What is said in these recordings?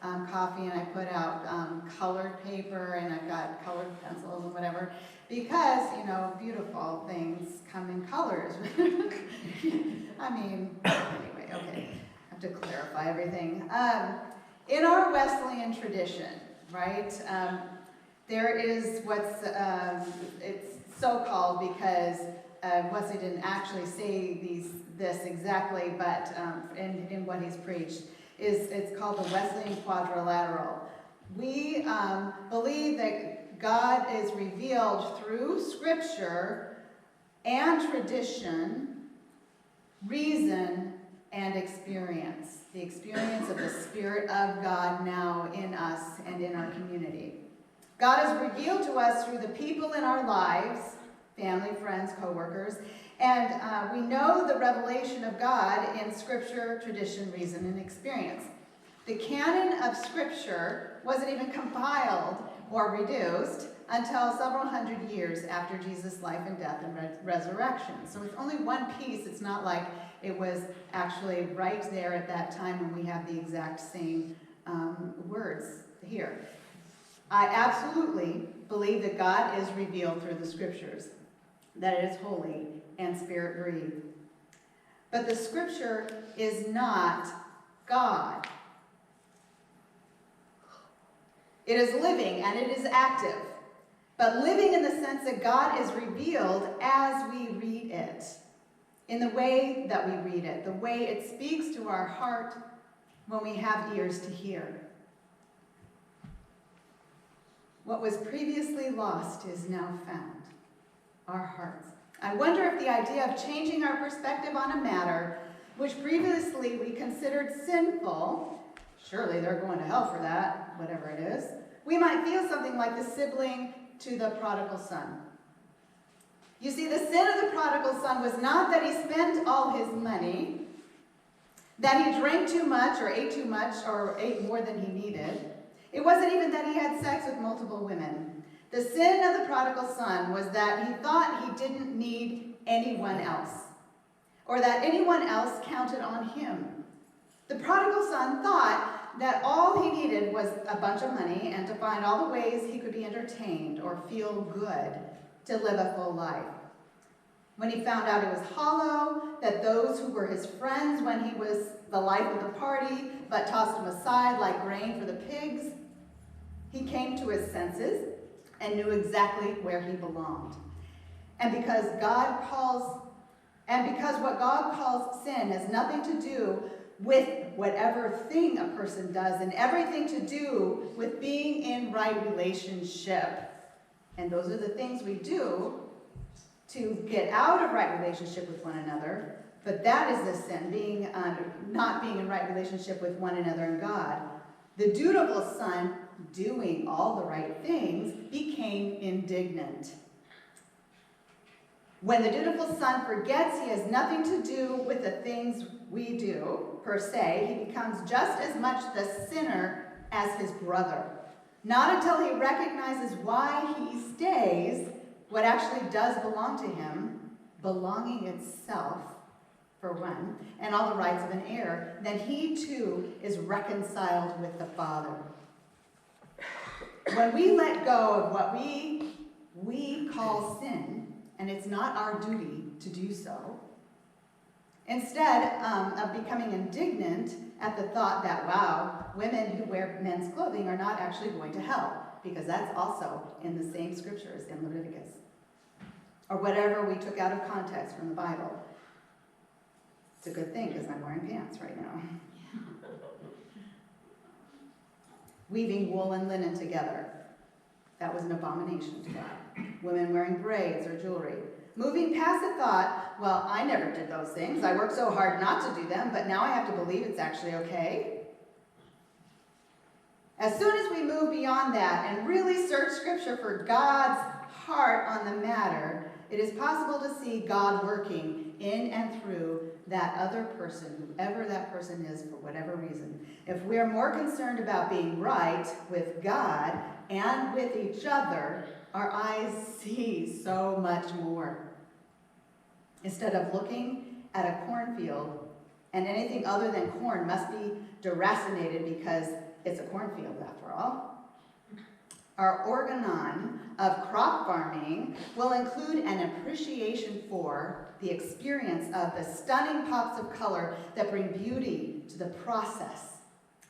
coffee, and I put out colored paper, and I've got colored pencils and whatever, because, you know, beautiful things come in colors. I mean, anyway, okay, I have to clarify everything. In our Wesleyan tradition, right, there is what's, it's so-called because Wesley didn't actually say this exactly, but in what he's preached, it's called the Wesleyan Quadrilateral. We believe that God is revealed through Scripture and tradition, reason, and experience. The experience of the Spirit of God now in us and in our community. God is revealed to us through the people in our lives, family, friends, co-workers, and we know the revelation of God in Scripture, tradition, reason, and experience. The canon of Scripture wasn't even compiled or reduced until several hundred years after Jesus' life and death and resurrection. So it's only one piece. It's not like it was actually right there at that time when we have the exact same words here. I absolutely believe that God is revealed through the Scriptures, that it is holy and Spirit-breathed. But the Scripture is not God. It is living and it is active, but living in the sense that God is revealed as we read it, in the way that we read it, the way it speaks to our heart when we have ears to hear. What was previously lost is now found, our hearts. I wonder if the idea of changing our perspective on a matter which previously we considered sinful, surely they're going to hell for that, whatever it is, we might feel something like the sibling to the prodigal son. You see, the sin of the prodigal son was not that he spent all his money, that he drank too much or ate more than he needed. It wasn't even that he had sex with multiple women. The sin of the prodigal son was that he thought he didn't need anyone else, or that anyone else counted on him. The prodigal son thought that all he needed was a bunch of money and to find all the ways he could be entertained or feel good to live a full life. When he found out it was hollow, that those who were his friends when he was the life of the party but tossed him aside like grain for the pigs, he came to his senses and knew exactly where he belonged. And because what God calls sin has nothing to do with whatever thing a person does and everything to do with being in right relationship. And those are the things we do to get out of right relationship with one another. But that is the sin, not being in right relationship with one another and God. The dutiful son, doing all the right things, became indignant. When the dutiful son forgets he has nothing to do with the things we do, per se, he becomes just as much the sinner as his brother. Not until he recognizes why he stays what actually does belong to him, belonging itself, for one, and all the rights of an heir, then he too is reconciled with the Father. When we let go of what we call sin, and it's not our duty to do so, instead of becoming indignant at the thought that, wow, women who wear men's clothing are not actually going to hell, because that's also in the same scriptures in Leviticus, or whatever we took out of context from the Bible. It's a good thing because I'm wearing pants right now. Weaving wool and linen together. That was an abomination to God. Women wearing braids or jewelry. Moving past the thought, well, I never did those things. I worked so hard not to do them, but now I have to believe it's actually okay. As soon as we move beyond that and really search Scripture for God's heart on the matter, it is possible to see God working in and through that other person, whoever that person is, for whatever reason. If we are more concerned about being right with God and with each other, our eyes see so much more. Instead of looking at a cornfield, and anything other than corn must be deracinated because it's a cornfield after all. Our organon of crop farming will include an appreciation for the experience of the stunning pops of color that bring beauty to the process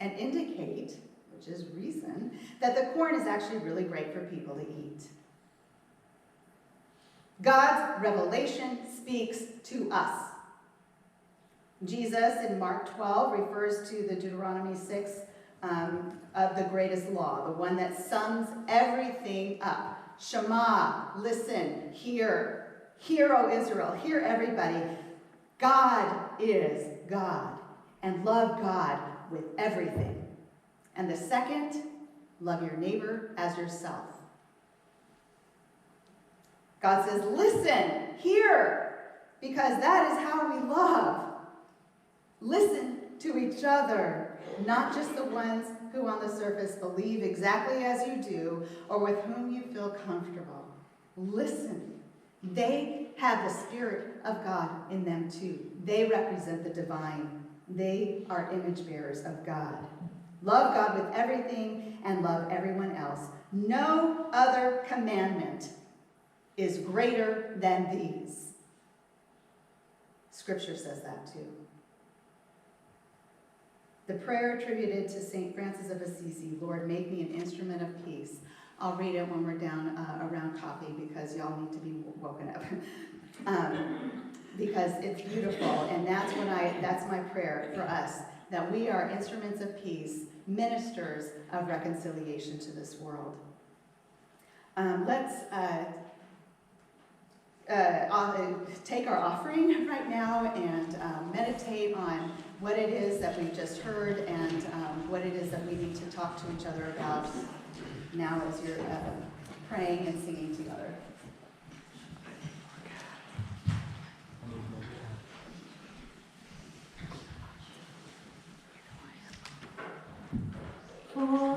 and indicate, which is reason, that the corn is actually really great for people to eat. God's revelation speaks to us. Jesus in Mark 12 refers to the Deuteronomy 6 of the greatest law, the one that sums everything up. Shema, listen, hear. Hear, O Israel, hear everybody. God is God, and love God with everything. And the second, love your neighbor as yourself. God says, listen, hear, because that is how we love. Listen to each other, not just the ones who on the surface believe exactly as you do or with whom you feel comfortable. Listen. They have the Spirit of God in them too. They represent the divine. They are image bearers of God. Love God with everything and love everyone else. No other commandment is greater than these. Scripture says that too. The prayer attributed to St. Francis of Assisi, Lord, make me an instrument of peace. I'll read it when we're down around coffee because y'all need to be woken up. Because it's beautiful, and that's my prayer for us, that we are instruments of peace, ministers of reconciliation to this world. Let's take our offering right now and meditate on what it is that we've just heard and what it is that we need to talk to each other about now as you're praying and singing together. Oh.